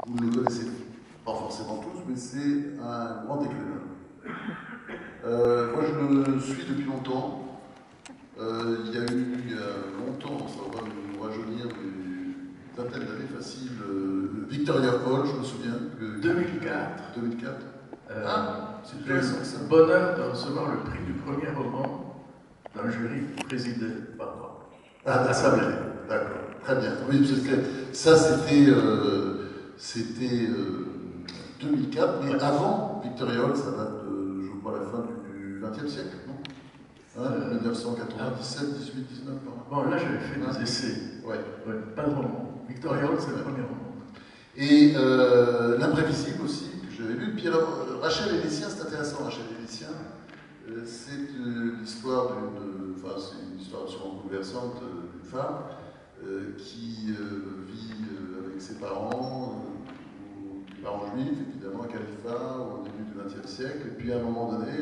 vous ne le connaissez pas forcément tous, mais c'est un grand écrivain. Moi, je le suis depuis longtemps. Il y a eu, il y a longtemps, ça va nous rajeunir, une vingtaine d'années facile, Victoria Paul, je me souviens. 2004. 2004. J'ai eu le bonheur de recevoir le prix du premier roman d'un jury présidé par moi. Ah, d'accord. D'accord, très bien. Oui, parce que ça, c'était 2004, mais avant Victoria Hall, ça date de, je crois, la fin du XXe siècle, non 1997, 18, 19, par là. Bon, là, j'avais fait des essais. Ouais. Ouais, pas de roman. Victoria Hall, c'est le premier roman. Et L'imprévisible aussi, que j'avais lu. Puis alors, Rachel et les siens, c'est intéressant, Rachel et les siens. C'est l'histoire enfin, c'est une histoire absolument bouleversante d'une femme qui vit avec ses parents, des parents juifs, évidemment, à Califat, au début du XXe siècle. Et puis à un moment donné,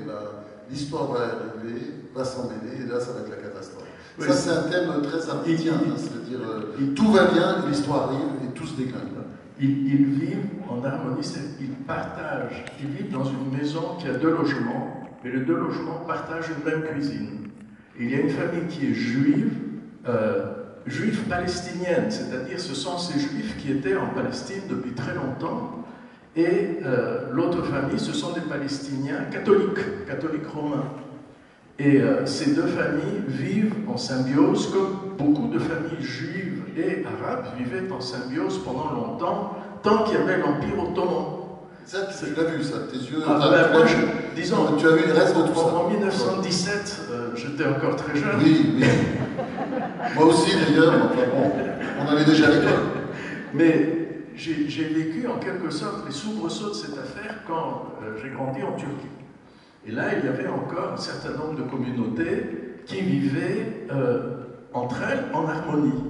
l'histoire va arriver, va s'en mêler, et là, ça va être la catastrophe. Oui. Ça, c'est un thème très arménien, c'est-à-dire tout va bien, l'histoire arrive, et tout se déglingue. Ils vivent en harmonie, ils partagent, ils vivent dans une maison qui a 2 logements, et les 2 logements partagent une même cuisine. Et il y a une famille qui est juive, juive palestinienne, c'est-à-dire ce sont ces juifs qui étaient en Palestine depuis très longtemps, et l'autre famille, ce sont des Palestiniens catholiques romains. Et ces 2 familles vivent en symbiose, comme beaucoup de familles juives et arabes vivaient en symbiose pendant longtemps, tant qu'il y avait l'Empire ottoman. Ça, tu l'as vu, ça, tes yeux. Disons, tu as vu les restes de tout ça. En 1917, j'étais encore très jeune. Oui. Moi aussi, d'ailleurs, enfin bon, on allait déjà à l'école. Mais j'ai vécu en quelque sorte les soubresauts de cette affaire quand j'ai grandi en Turquie. Et là, il y avait encore un certain nombre de communautés qui vivaient entre elles en harmonie.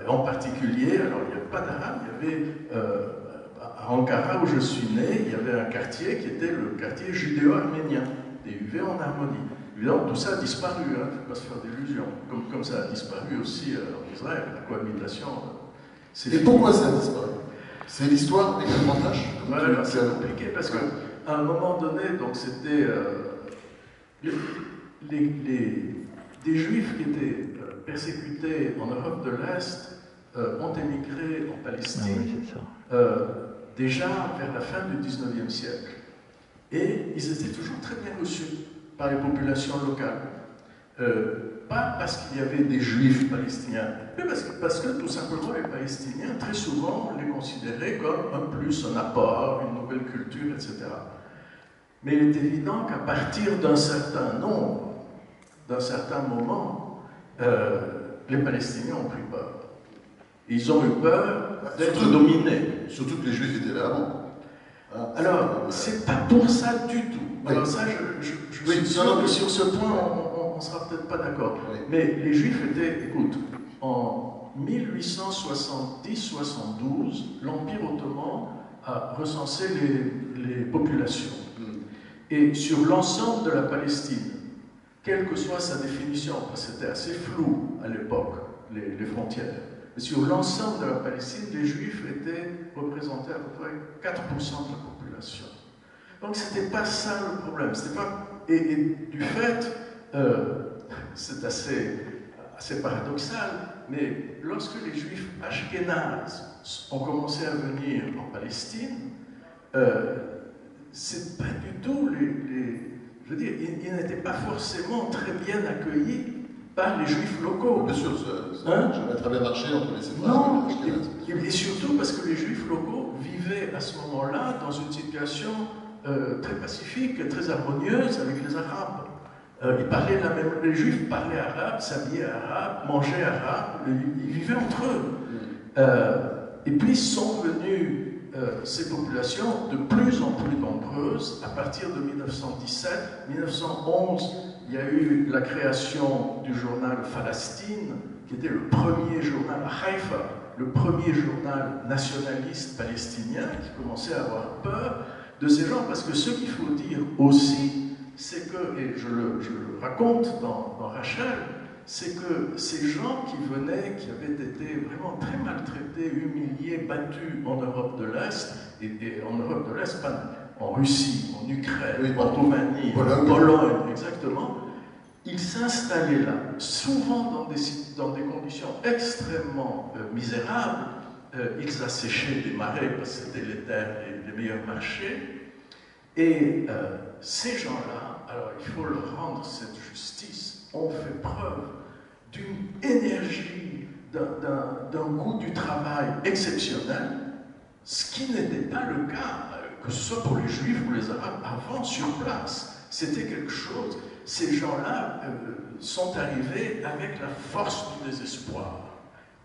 En particulier, alors il n'y avait pas d'arabe, il y avait à Ankara où je suis né, il y avait un quartier qui était le quartier judéo-arménien, et ils vivaient en harmonie. Évidemment, tout ça a disparu, il ne faut pas se faire d'illusions, comme ça a disparu aussi en Israël, la cohabitation. Et pourquoi ça a disparu? C'est l'histoire des grands tâches? Voilà, c'est compliqué parce que à un moment donné, donc c'était des juifs qui étaient persécutés en Europe de l'Est ont émigré en Palestine déjà vers la fin du XIXe siècle. Et ils étaient toujours très bien reçus par les populations locales. Pas parce qu'il y avait des juifs palestiniens, mais parce que tout simplement les Palestiniens, très souvent, les considéraient comme un plus, un apport, une nouvelle culture, etc. Mais il est évident qu'à partir d'un certain nombre, d'un certain moment, les Palestiniens ont pris peur. Ils ont eu peur d'être dominés. Surtout que les Juifs étaient là avant. Alors, c'est pas pour ça du tout. Oui. Alors ça, je suis sûr que sur ce point, on ne sera peut-être pas d'accord. Oui. Mais les Juifs étaient, écoute, en 1870-72, l'Empire ottoman a recensé les populations. Et sur l'ensemble de la Palestine, quelle que soit sa définition, parce que c'était assez flou à l'époque, les frontières, mais sur l'ensemble de la Palestine, les Juifs étaient représentés à peu près 4% de la population. Donc c'était pas ça le problème. Pas... Et du fait, c'est assez paradoxal, mais lorsque les Juifs ashkénazes ont commencé à venir en Palestine, c'est pas du tout je veux dire, ils n'étaient pas forcément très bien accueillis par les Juifs locaux. Bien sûr, ça n'a jamais très bien marché entre les séfarades. Non, et surtout parce que les Juifs locaux vivaient à ce moment-là dans une situation très pacifique, très harmonieuse avec les Arabes. Les Juifs parlaient arabe, s'habillaient arabe, mangeaient arabe, ils vivaient entre eux. Et puis sont venues ces populations de plus en plus nombreuses à partir de 1917. 1911, il y a eu la création du journal Palestine, qui était le premier journal à Haïfa, le premier journal nationaliste palestinien, qui commençait à avoir peur de ces gens, parce que ce qu'il faut dire aussi, c'est que, et je le raconte dans Rachel, c'est que ces gens qui venaient, qui avaient été vraiment très maltraités, humiliés, battus en Europe de l'Est, et en Europe de l'Est, pas en Russie, en Ukraine, oui, en Roumanie, en Pologne, exactement, ils s'installaient là, souvent dans des conditions extrêmement misérables. Ils asséchaient des marais parce que c'était les terres les meilleurs marchés. Et ces gens-là, alors il faut leur rendre cette justice, ont fait preuve d'une énergie, d'un goût du travail exceptionnel, ce qui n'était pas le cas, que ce soit pour les Juifs ou les Arabes, avant sur place. C'était quelque chose. Ces gens-là sont arrivés avec la force du désespoir.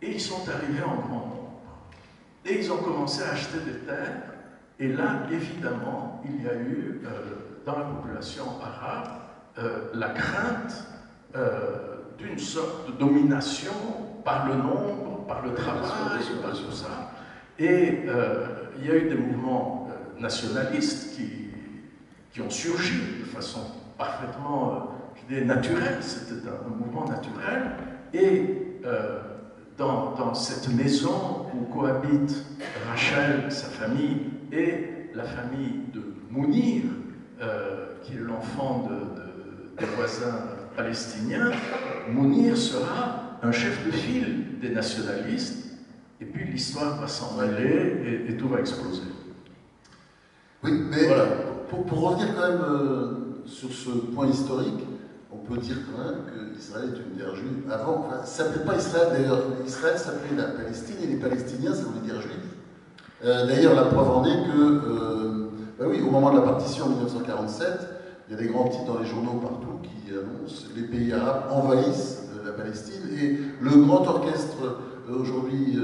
Et ils sont arrivés en grand nombre. Et ils ont commencé à acheter des terres. Et là, évidemment, il y a eu, dans la population arabe, la crainte d'une sorte de domination par le nombre, par le travail, par tout ça. Et il y a eu des mouvements nationalistes qui ont surgi de façon parfaitement naturelle. C'était un mouvement naturel. Et dans cette maison où cohabitent Rachel, sa famille, et la famille de Mounir, qui est l'enfant des voisins palestiniens, Mounir sera un chef de file des nationalistes, et puis l'histoire va s'en mêler et tout va exploser. Oui, mais voilà. Pour revenir quand même sur ce point historique, on peut dire quand même qu'Israël est une terre juive. Avant, enfin, ça ne s'appelait pas Israël d'ailleurs. Israël s'appelait la Palestine et les Palestiniens, ça voulait dire juif. D'ailleurs, la preuve en est que, bah oui, au moment de la partition en 1947, il y a des grands titres dans les journaux partout qui annoncent les pays arabes envahissent la Palestine et le grand orchestre aujourd'hui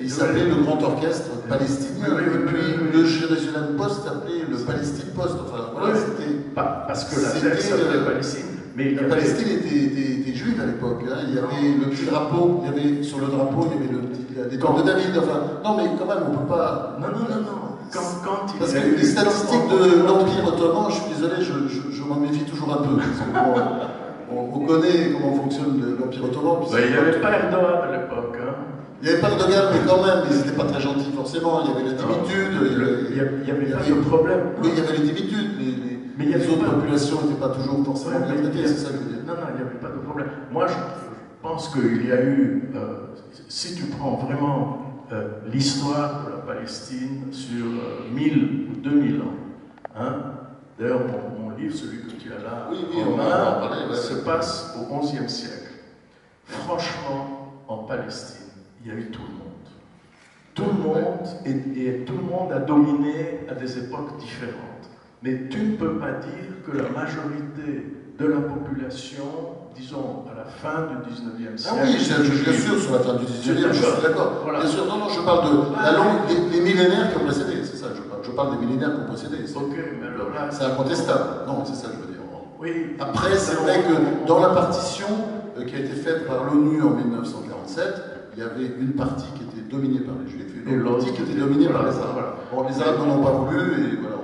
il s'appelait le Grand Orchestre Palestinien, et puis le Jérusalem Post s'appelait le Palestine Post. Enfin, voilà, c'était. Parce que la terre s'appelait Palestine. Mais la Palestine était juive à l'époque. Hein. Il y avait le petit drapeau, il y avait, sur le drapeau, il y avait des corps de David. Enfin, non, mais quand même, on ne peut pas. Non. Parce que les statistiques de l'Empire ottoman, je suis désolé, je m'en méfie toujours un peu. On connaît comment fonctionne l'Empire ottoman. Il n'y avait pas Erdogan à l'époque. Hein. Il n'y avait pas Erdogan, mais quand même, ils n'étaient pas très gentils forcément. Il y avait la dimitude. Il y avait pas de problème. Oui, il y avait les dimitudes. Les autres populations n'étaient pas toujours forcément bien traitées, c'est ça que je veux dire. Non, il n'y avait pas de problème. Moi, je pense qu'il y a eu, si tu prends vraiment l'histoire de la Palestine sur 1000 ou 2000 ans, hein, d'ailleurs, mon livre, celui que tu as là, se passe au XIe siècle. Franchement, en Palestine, il y a eu tout le monde. Tout le monde, et tout le monde a dominé à des époques différentes. Mais tu ne peux pas dire que la majorité de la population, disons, à la fin du 19e siècle... Ah oui, bien sûr, sur la fin du 19e, je suis d'accord. Voilà. Bien sûr, non, je parle de les millénaires qui ont précédé, c'est ça, je parle des millénaires qui ont précédé. Ok, mais alors là... C'est incontestable. Non, c'est ça que je veux dire. Oui. Après, c'est vrai que dans la partition qui a été faite par l'ONU en 1947, il y avait une partie qui était dominée par les Juifs et une autre partie qui était dominée par les Arabes. Voilà. Bon, les Arabes n'en ont pas voulu et voilà.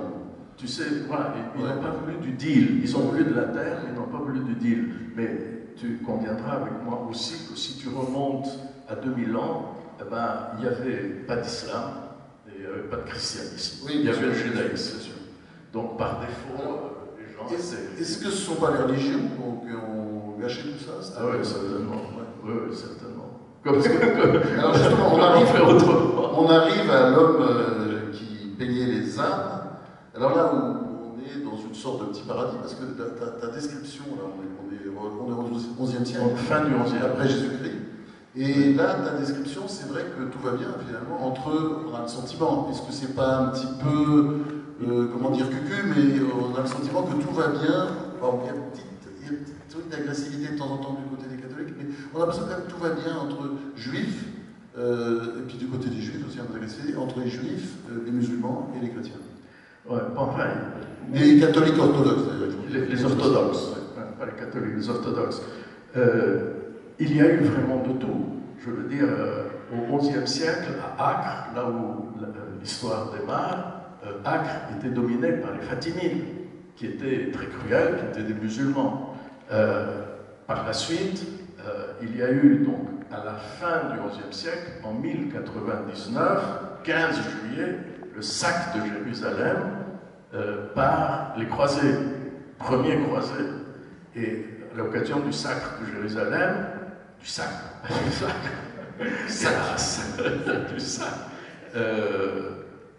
Tu sais, voilà, ils n'ont pas voulu du deal. Ils ont voulu de la terre, mais ils n'ont pas voulu du deal. Mais tu conviendras avec moi aussi que si tu remontes à 2000 ans, eh ben, il n'y avait pas d'islam et il n'y avait pas de christianisme. Oui, il y avait le judaïsme. Donc par défaut, les gens... Est-ce que ce ne sont pas les religions qui ont gâché tout ça? Ah oui, certainement. Oui, certainement. Alors justement, on arrive à l'homme qui peignait les âmes. Alors là, on est dans une sorte de petit paradis, parce que ta description, là, on est au XIe siècle, fin du XIe, après Jésus-Christ, et là, ta description, c'est vrai que tout va bien, finalement, on a le sentiment, est-ce que c'est pas un petit peu, comment dire, cucu, mais on a le sentiment que tout va bien, bon, il y a un petit truc d'agressivité de temps en temps du côté des catholiques, mais on a l'impression que tout va bien entre juifs, et puis du côté des juifs aussi, entre les juifs, les musulmans et les chrétiens. Ouais, enfin, les catholiques orthodoxes, d'ailleurs. Les orthodoxes, pas les catholiques, les orthodoxes. Il y a eu vraiment de tout. Je veux dire, au XIe siècle, à Acre, là où l'histoire démarre, Acre était dominé par les Fatimides, qui étaient très cruels, qui étaient des musulmans. par la suite, il y a eu donc à la fin du XIe siècle, en 1099, 15 juillet, le sac de Jérusalem par les croisés, premiers croisés. Et à l'occasion du sacre de Jérusalem, du sac,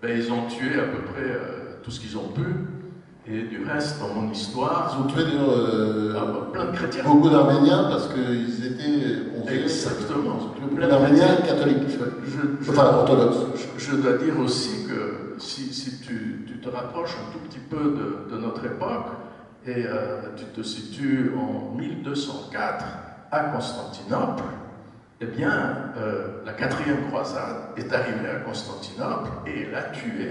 ben, ils ont tué à peu près tout ce qu'ils ont pu. Et du reste, dans mon histoire... Ils ont tué d'ailleurs plein de chrétiens. Beaucoup d'Arméniens parce qu'ils étaient... Exactement. Beaucoup d'Arméniens catholiques. Enfin, orthodoxes. Je dois dire aussi que si tu te rapproches un tout petit peu de notre époque, et tu te situes en 1204 à Constantinople, eh bien, la 4e croisade est arrivée à Constantinople et elle a tué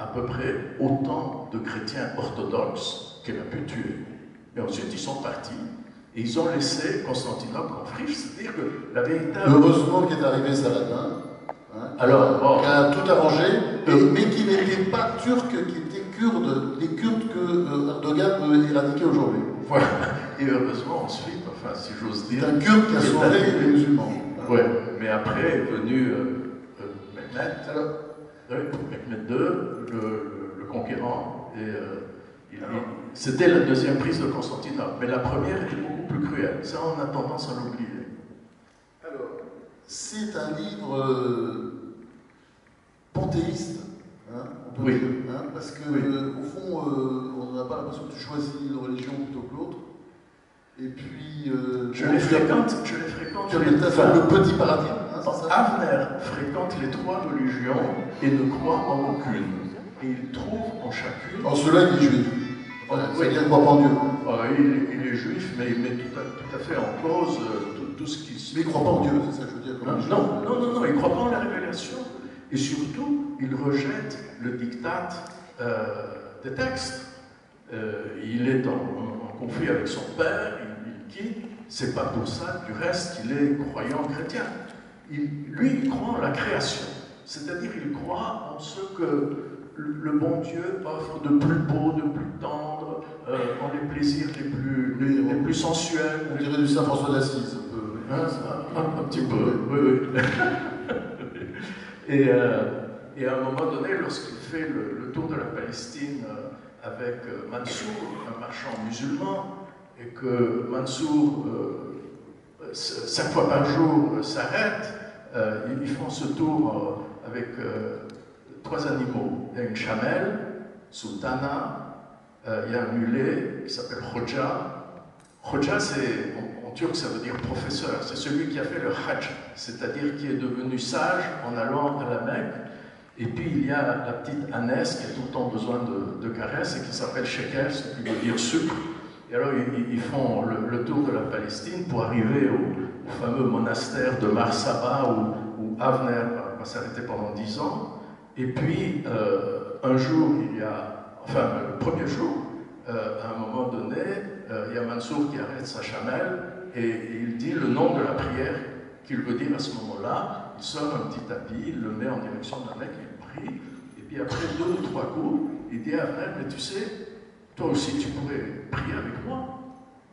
à peu près autant de chrétiens orthodoxes qu'elle a pu tuer. Et ensuite, ils sont partis et ils ont laissé Constantinople en friche, c'est-à-dire que la véritable... Heureusement qu'est arrivé Saladin, qui a tout arrangé, mais qui n'était pas turc, qui était kurde, les Kurdes que Erdogan veut éradiquer aujourd'hui. Voilà, et heureusement ensuite, enfin, si j'ose dire... C'est un Kurde qui a sauvé les musulmans. Oui, mais après est venu Mehmet. Mehmet II, le conquérant, et c'était la 2e prise de Constantinople, mais la première était beaucoup plus cruelle. Ça, on a tendance à l'oublier. Alors, c'est un livre panthéiste, on peut dire, parce que au fond, on n'a pas l'impression que tu choisis une religion plutôt que l'autre. Et puis, je les fréquente. Tu as le petit paradigme. Avner fréquente les 3 religions et ne croit en aucune. Et il trouve en chacune... En cela, il est juif. C'est-à-dire qu'il ne croit pas en Dieu. Il est juif, mais il met tout à fait en cause tout ce qui... Mais il ne croit pas en Dieu, c'est ça que je veux dire. Non, il ne croit pas en la révélation. Et surtout, il rejette le diktat des textes. Il est en conflit avec son père, il quitte. C'est pas pour ça, du reste, qu'il est croyant chrétien. Lui, il croit en la création, c'est-à-dire il croit en ce que le bon Dieu offre de plus beau, de plus tendre, en les plaisirs les plus sensuels. On dirait du Saint François d'Assise, un peu. Un petit peu, oui. Et à un moment donné, lorsqu'il fait le tour de la Palestine avec Mansour, un marchand musulman, et que Mansour, 5 fois par jour, s'arrête, ils font ce tour avec 3 animaux. Il y a une chamelle, Sultana, il y a un mulet qui s'appelle Hoja. Hoja, en turc, ça veut dire professeur. C'est celui qui a fait le Hajj, c'est-à-dire qui est devenu sage en allant à la Mecque. Et puis il y a la petite ânesse qui a tout le temps besoin de caresses et qui s'appelle Sheker, ce qui veut dire sucre. Et alors ils font le tour de la Palestine pour arriver au fameux monastère de Marsaba où Avner va s'arrêter pendant 10 ans. Et puis un jour, le premier jour, à un moment donné, il y a Mansour qui arrête sa chamelle et il dit le nom de la prière qu'il veut dire à ce moment-là. Il sort un petit tapis, il le met en direction de la Mecque, il prie, et puis après 2 ou 3 coups, il dit à Avner, mais tu sais, toi aussi tu pourrais prier avec moi.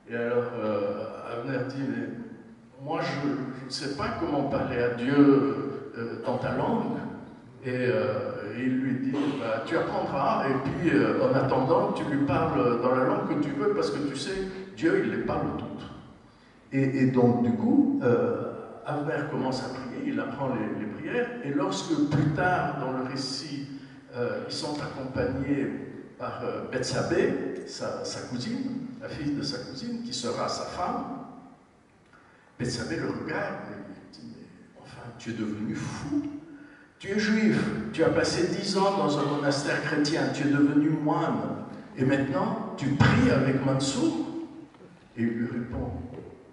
Et alors Avner dit, mais moi je ne sais pas comment parler à Dieu dans ta langue. Et il lui dit, bah, tu apprendras, et puis en attendant, tu lui parles dans la langue que tu veux, parce que tu sais, Dieu, il les parle toutes. Et donc, du coup, Avner commence à prier, il apprend les prières, et lorsque plus tard, dans le récit, ils sont accompagnés par Bethsabée, sa cousine, la fille de sa cousine, qui sera sa femme, Bethsabée le regarde, et il dit, mais enfin, tu es devenu fou. Tu es juif, tu as passé 10 ans dans un monastère chrétien, tu es devenu moine, et maintenant tu pries avec Mansour. Et il lui répond,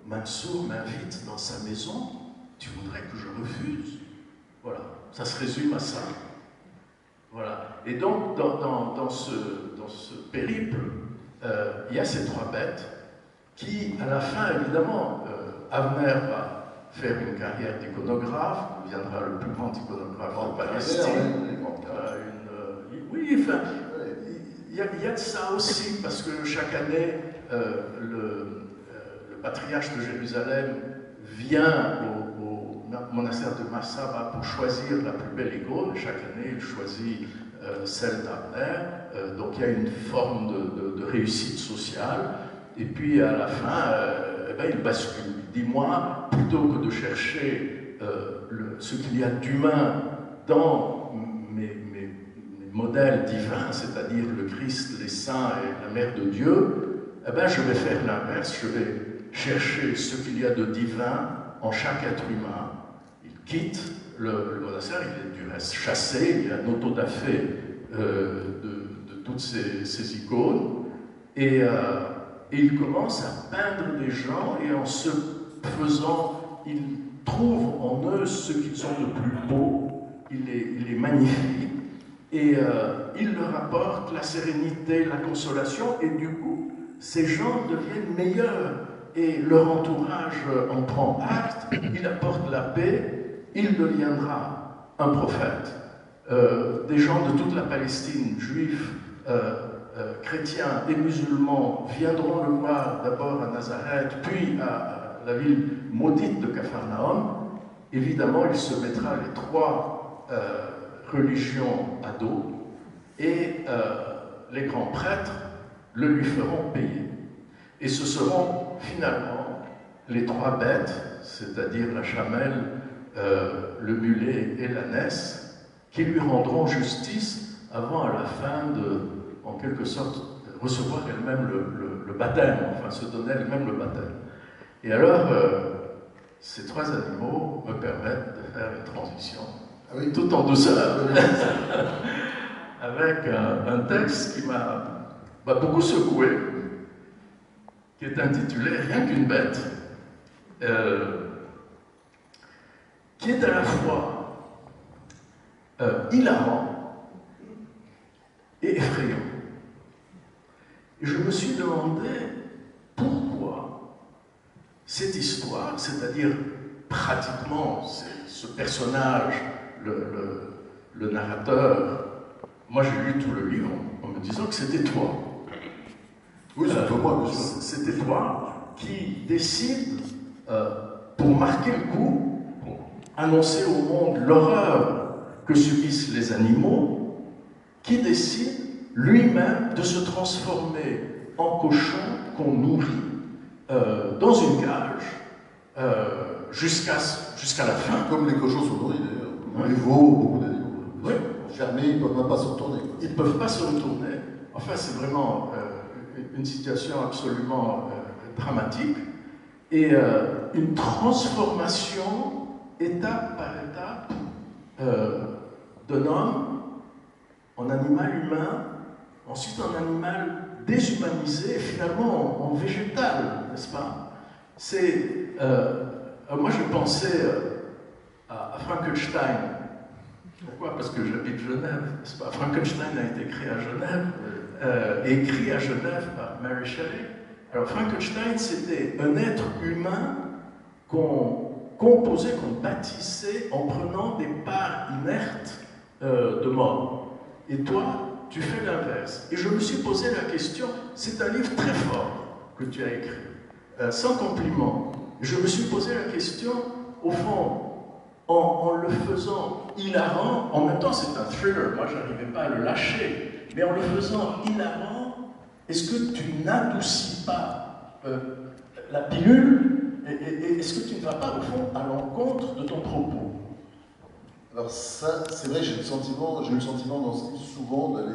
Mansour m'invite dans sa maison, tu voudrais que je refuse? Voilà, ça se résume à ça. Voilà. Et donc, dans ce périple, il y a ces 3 bêtes qui, à la fin, évidemment, Avner va faire une carrière d'iconographe, deviendra le plus grand iconographe en Palestine. Oui, enfin, il y a de ça aussi, parce que chaque année, le patriarche de Jérusalem vient au monastère de Massaba pour choisir la plus belle icône. Chaque année, il choisit celle d'Abner. Donc il y a une forme de réussite sociale. Et puis à la fin, il bascule. Il dit, moi, plutôt que de chercher ce qu'il y a d'humain dans mes modèles divins, c'est-à-dire le Christ, les saints et la Mère de Dieu, je vais faire l'inverse. Je vais chercher ce qu'il y a de divin en chaque être humain. Il quitte le monastère, il est du reste chassé, il y a un autodafé de toutes ces icônes, et il commence à peindre des gens, et en ce faisant, il trouve en eux ce qu'ils ont de plus beau, il les magnifie, et il leur apporte la sérénité, la consolation, et du coup, ces gens deviennent meilleurs, et leur entourage en prend acte, il apporte la paix, il deviendra un prophète. Des gens de toute la Palestine, juifs, chrétiens et musulmans, viendront le voir d'abord à Nazareth, puis à la ville maudite de Capharnaüm. Évidemment, il se mettra les trois religions à dos, et les grands prêtres le lui feront payer. Et ce seront finalement les trois bêtes, c'est-à-dire la chamelle, le mulet et l'ânesse, qui lui rendront justice avant à la fin de, en quelque sorte, recevoir elle-même le baptême, enfin se donner elle-même le baptême. Et alors, ces trois animaux me permettent de faire une transition, tout en douceur, avec un texte qui m'a beaucoup secoué, qui est intitulé « Rien qu'une bête », qui est à la fois hilarant et effrayant. Et je me suis demandé pourquoi cette histoire, c'est-à-dire pratiquement ce personnage, le narrateur, moi j'ai lu tout le livre en me disant que c'était toi. Oui, c'était moi, bien sûr. C'était toi qui décide, pour marquer le coup, pour annoncer au monde l'horreur que subissent les animaux, qui décide lui-même de se transformer en cochon qu'on nourrit dans une cage jusqu'à la fin. Comme les cochons sont nourris d'ailleurs, les veaux, beaucoup d'animaux. Oui. Fermés, ils ne peuvent même pas se retourner. Ils ne peuvent pas se retourner. Enfin, c'est vraiment une situation absolument dramatique, et une transformation étape par étape d'un homme en animal humain, ensuite en animal déshumanisé, et finalement en végétal, n'est-ce pas? Moi je pensais à Frankenstein. Pourquoi? Parce que j'habite Genève, n'est-ce pas? Frankenstein a été créé à Genève, écrit à Genève par Mary Shelley. Alors Frankenstein, c'était un être humain qu'on composait, qu'on bâtissait en prenant des parts inertes de mort. Et toi, tu fais l'inverse. Et je me suis posé la question, c'est un livre très fort que tu as écrit, sans compliment. Je me suis posé la question, au fond, en le faisant hilarant, en même temps c'est un thriller, moi je n'arrivais pas à le lâcher, mais en le faisant hilarant, est-ce que tu n'adoucis pas la pilule, et est-ce que tu ne vas pas au fond à l'encontre de ton propos? Alors ça, c'est vrai, j'ai eu le sentiment dans ce livre souvent d'aller